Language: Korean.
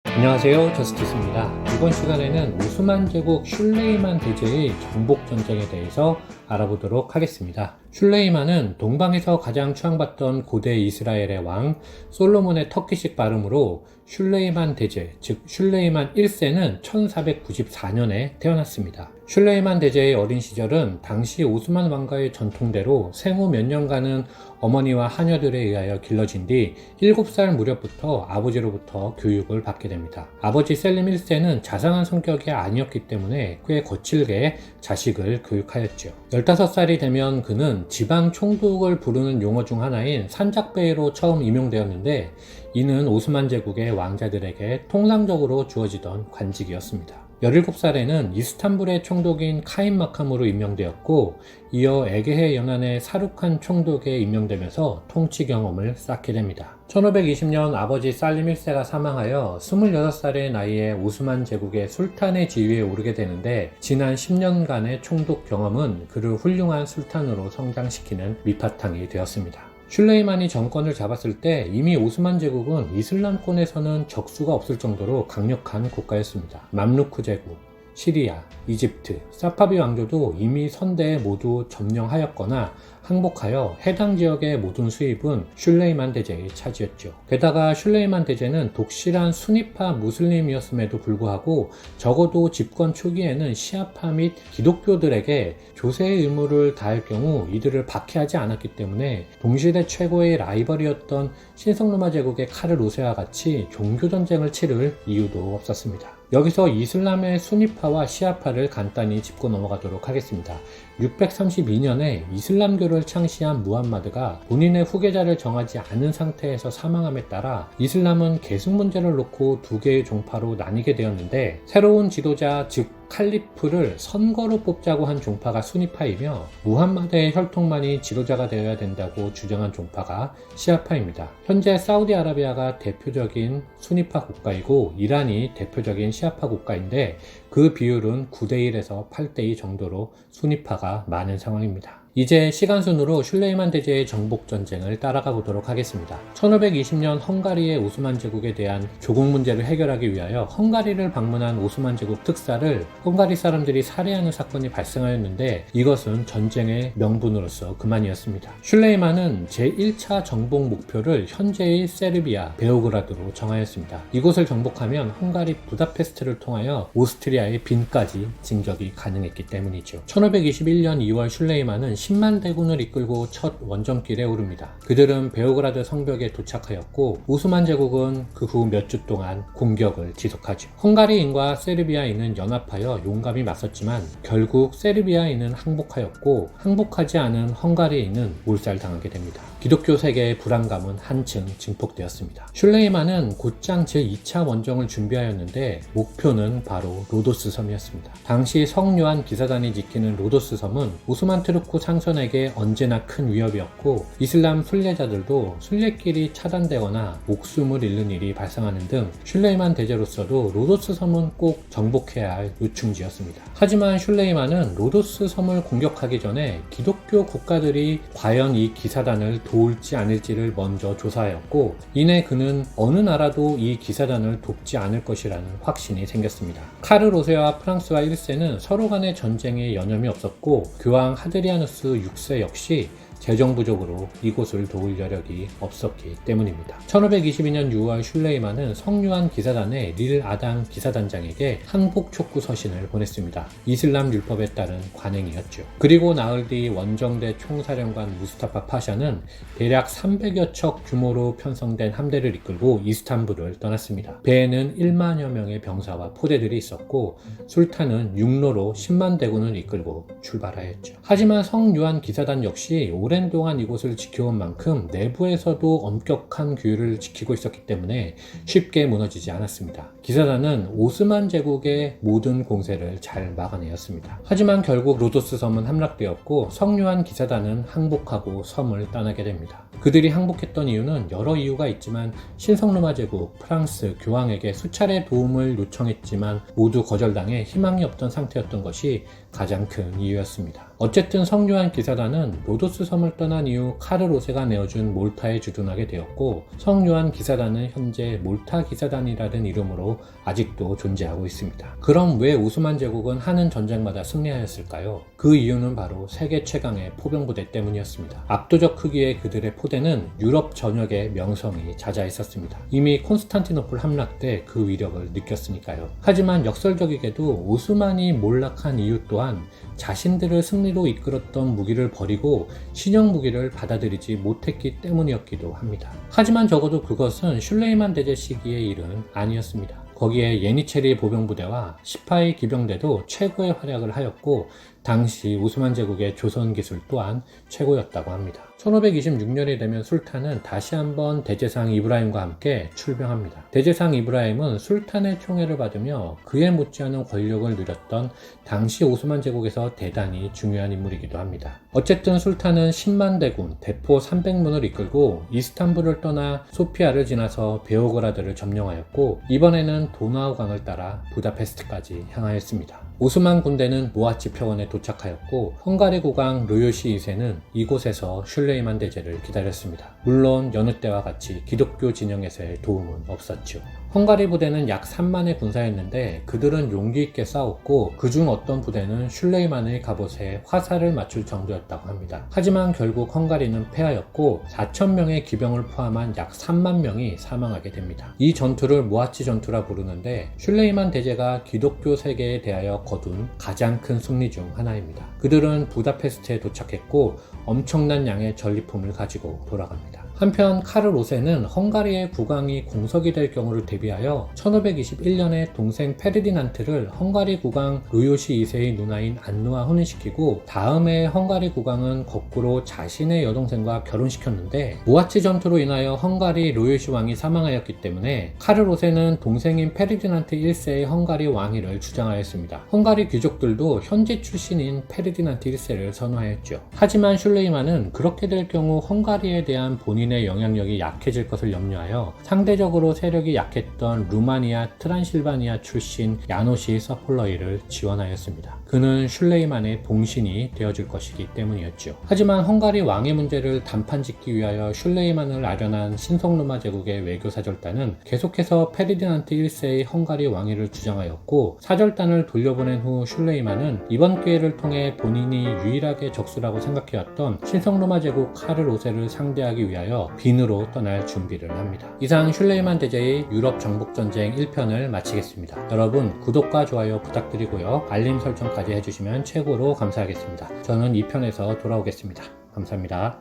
안녕하세요, 저스티스입니다. 이번 시간에는 오스만 제국 슐레이만 대제의 정복 전쟁에 대해서 알아보도록 하겠습니다. 슐레이만은 동방에서 가장 추앙받던 고대 이스라엘의 왕 솔로몬의 터키식 발음으로 슐레이만 대제, 즉 슐레이만 1세는 1494년에 태어났습니다. 슐레이만 대제의 어린 시절은 당시 오스만 왕가의 전통대로 생후 몇 년간은 어머니와 하녀들에 의하여 길러진 뒤 7살 무렵부터 아버지로부터 교육을 받게 됩니다. 아버지 셀림 1세는 자상한 성격이 아니었기 때문에 꽤 거칠게 자식을 교육하였죠. 15살이 되면 그는 지방 총독을 부르는 용어 중 하나인 산작베이로 처음 임용되었는데, 이는 오스만 제국의 왕자들에게 통상적으로 주어지던 관직이었습니다. 17살에는 이스탄불의 총독인 카임 마캄으로 임명되었고, 이어 에게해 연안의 사룩한 총독에 임명되면서 통치 경험을 쌓게 됩니다. 1520년 아버지 살림 1세가 사망하여 26살의 나이에 오스만 제국의 술탄의 지위에 오르게 되는데, 지난 10년간의 총독 경험은 그를 훌륭한 술탄으로 성장시키는 밑바탕이 되었습니다. 슐레이만이 정권을 잡았을 때 이미 오스만 제국은 이슬람권에서는 적수가 없을 정도로 강력한 국가였습니다. 맘루크 제국, 시리아, 이집트, 사파비 왕조도 이미 선대에 모두 점령하였거나 항복하여 해당 지역의 모든 수입은 슐레이만 대제의 차지였죠. 게다가 슐레이만 대제는 독실한 수니파 무슬림이었음에도 불구하고 적어도 집권 초기에는 시아파 및 기독교들에게 조세의 의무를 다할 경우 이들을 박해하지 않았기 때문에 동시대 최고의 라이벌이었던 신성로마 제국의 카르 로세와 같이 종교전쟁을 치를 이유도 없었습니다. 여기서 이슬람의 수니파와 시아파를 간단히 짚고 넘어가도록 하겠습니다. 632년에 이슬람교를 창시한 무함마드가 본인의 후계자를 정하지 않은 상태에서 사망함에 따라 이슬람은 계승 문제를 놓고 두 개의 종파로 나뉘게 되었는데, 새로운 지도자 즉 칼리프를 선거로 뽑자고 한 종파가 수니파이며 무함마드의 혈통만이 지도자가 되어야 된다고 주장한 종파가 시아파입니다. 현재 사우디아라비아가 대표적인 수니파 국가이고 이란이 대표적인 시아파 국가인데, 그 비율은 9대1에서 8대2 정도로 수니파가 많은 상황입니다. 이제 시간순으로 슐레이만 대제의 정복 전쟁을 따라가 보도록 하겠습니다. 1520년 헝가리의 오스만 제국에 대한 조국 문제를 해결하기 위하여 헝가리를 방문한 오스만 제국 특사를 헝가리 사람들이 살해하는 사건이 발생하였는데, 이것은 전쟁의 명분으로서 그만이었습니다. 슐레이만은 제1차 정복 목표를 현재의 세르비아 베오그라드로 정하였습니다. 이곳을 정복하면 헝가리 부다페스트를 통하여 오스트리아의 빈까지 진격이 가능했기 때문이죠. 1521년 2월 슐레이만은 10만 대군을 이끌고 첫 원정길에 오릅니다. 그들은 베오그라드 성벽에 도착하였고, 오스만 제국은 그 후 몇 주 동안 공격을 지속하죠. 헝가리인과 세르비아인은 연합하여 용감히 맞섰지만 결국 세르비아인은 항복하였고, 항복하지 않은 헝가리인은 몰살당하게 됩니다. 기독교 세계의 불안감은 한층 증폭되었습니다. 슐레이만은 곧장 제2차 원정을 준비하였는데, 목표는 바로 로도스 섬이었습니다. 당시 성요한 기사단이 지키는 로도스 섬은 오스만 트루크 상선에게 언제나 큰 위협이었고, 이슬람 순례자들도 순례길이 차단되거나 목숨을 잃는 일이 발생하는 등 슐레이만 대제로서도 로도스 섬은 꼭 정복해야 할 요충지였습니다. 하지만 슐레이만은 로도스 섬을 공격하기 전에 기독교 국가들이 과연 이 기사단을 도울지 않을지를 먼저 조사하였고, 이내 그는 어느 나라도 이 기사단을 돕지 않을 것이라는 확신이 생겼습니다. 카르 로세와 프랑스와 1세는 서로 간의 전쟁에 여념이 없었고, 교황 하드리아누스 6세 역시 재정 부족으로 이곳을 도울 여력이 없었기 때문입니다. 1522년 6월 슐레이만은 성유한 기사단의 릴 아당 기사단장에게 항복 촉구 서신을 보냈습니다. 이슬람 율법에 따른 관행이었죠. 그리고 나흘 뒤 원정대 총사령관 무스타파 파샤는 대략 300여 척 규모로 편성된 함대를 이끌고 이스탄불을 떠났습니다. 배에는 1만여 명의 병사와 포대들이 있었고, 술탄은 육로로 10만 대군을 이끌고 출발하였죠. 하지만 성유한 기사단 역시 오랜 동안 이곳을 지켜온 만큼 내부에서도 엄격한 규율을 지키고 있었기 때문에 쉽게 무너지지 않았습니다. 기사단은 오스만 제국의 모든 공세를 잘 막아내었습니다. 하지만 결국 로도스 섬은 함락되었고, 성유한 기사단은 항복하고 섬을 떠나게 됩니다. 그들이 항복했던 이유는 여러 이유가 있지만, 신성로마 제국, 프랑스, 교황에게 수차례 도움을 요청했지만 모두 거절당해 희망이 없던 상태였던 것이 가장 큰 이유였습니다. 어쨌든 성요한 기사단은 로도스 섬을 떠난 이후 카를 5세가 내어준 몰타에 주둔하게 되었고, 성요한 기사단은 현재 몰타 기사단이라는 이름으로 아직도 존재하고 있습니다. 그럼 왜 오스만 제국은 하는 전쟁마다 승리하였을까요? 그 이유는 바로 세계 최강의 포병부대 때문이었습니다. 압도적 크기의 그들의 포대는 유럽 전역의 명성이 자자했었습니다. 이미 콘스탄티노플 함락 때 그 위력을 느꼈으니까요. 하지만 역설적이게도 오스만이 몰락한 이유 또한 자신들을 승리로 이끌었던 무기를 버리고 신형 무기를 받아들이지 못했기 때문이었기도 합니다. 하지만 적어도 그것은 슐레이만 대제 시기의 일은 아니었습니다. 거기에 예니체리 보병부대와 시파이 기병대도 최고의 활약을 하였고, 당시 오스만 제국의 조선 기술 또한 최고였다고 합니다. 1526년이 되면 술탄은 다시 한번 대제상 이브라임과 함께 출병합니다. 대제상 이브라임은 술탄의 총애를 받으며 그에 못지않은 권력을 누렸던 당시 오스만 제국에서 대단히 중요한 인물이기도 합니다. 어쨌든 술탄은 10만 대군, 대포 300문을 이끌고 이스탄불을 떠나 소피아를 지나서 베오그라드를 점령하였고, 이번에는 도나우강을 따라 부다페스트까지 향하였습니다. 오스만 군대는 모아치 표원에 도착하였고, 헝가리 국왕 르요시 2세는 이곳에서 슐레이만 대제를 기다렸습니다. 물론 여느 때와 같이 기독교 진영에서의 도움은 없었죠. 헝가리 부대는 약 3만의 군사였는데 그들은 용기 있게 싸웠고, 그중 어떤 부대는 슐레이만의 갑옷에 화살을 맞출 정도였다고 합니다. 하지만 결국 헝가리는 패하였고 4,000명의 기병을 포함한 약 3만 명이 사망하게 됩니다. 이 전투를 모아치 전투라 부르는데, 슐레이만 대제가 기독교 세계에 대하여 거둔 가장 큰 승리 중 하나입니다. 그들은 부다페스트에 도착했고 엄청난 양의 전리품을 가지고 돌아갑니다. 한편 카를 5세는 헝가리의 국왕이 공석이 될 경우를 대비하여 1521년에 동생 페르디난트를 헝가리 국왕 루요시 2세의 누나인 안누와 혼인시키고, 다음해 헝가리 국왕은 거꾸로 자신의 여동생과 결혼시켰는데, 모아치 전투로 인하여 헝가리 루요시 왕이 사망하였기 때문에 카를 5세는 동생인 페르디난트 1세의 헝가리 왕위를 주장하였습니다. 헝가리 귀족들도 현지 출신인 페르디난트 1세를 선호하였죠. 하지만 슐레이만은 그렇게 될 경우 헝가리에 대한 본인의 영향력이 약해질 것을 염려하여 상대적으로 세력이 약했던 루마니아 트란실바니아 출신 야노시 서폴러이를 지원하였습니다. 그는 슐레이만의 봉신이 되어줄 것이기 때문이었죠. 하지만 헝가리 왕의 문제를 단판짓기 위하여 슐레이만을 아련한 신성로마 제국의 외교사절단은 계속해서 페르디난트 1세의 헝가리 왕위를 주장하였고, 사절단을 돌려보낸 후 슐레이만은 이번 기회를 통해 본인이 유일하게 적수라고 생각해왔던 신성로마 제국 카를 5세를 상대하기 위하여 빈으로 떠날 준비를 합니다. 이상 슐레이만 대제의 유럽 정복전쟁 1편을 마치겠습니다. 여러분 구독과 좋아요 부탁드리고요. 알림 설정까지 해주시면 최고로 감사하겠습니다. 저는 2편에서 돌아오겠습니다. 감사합니다.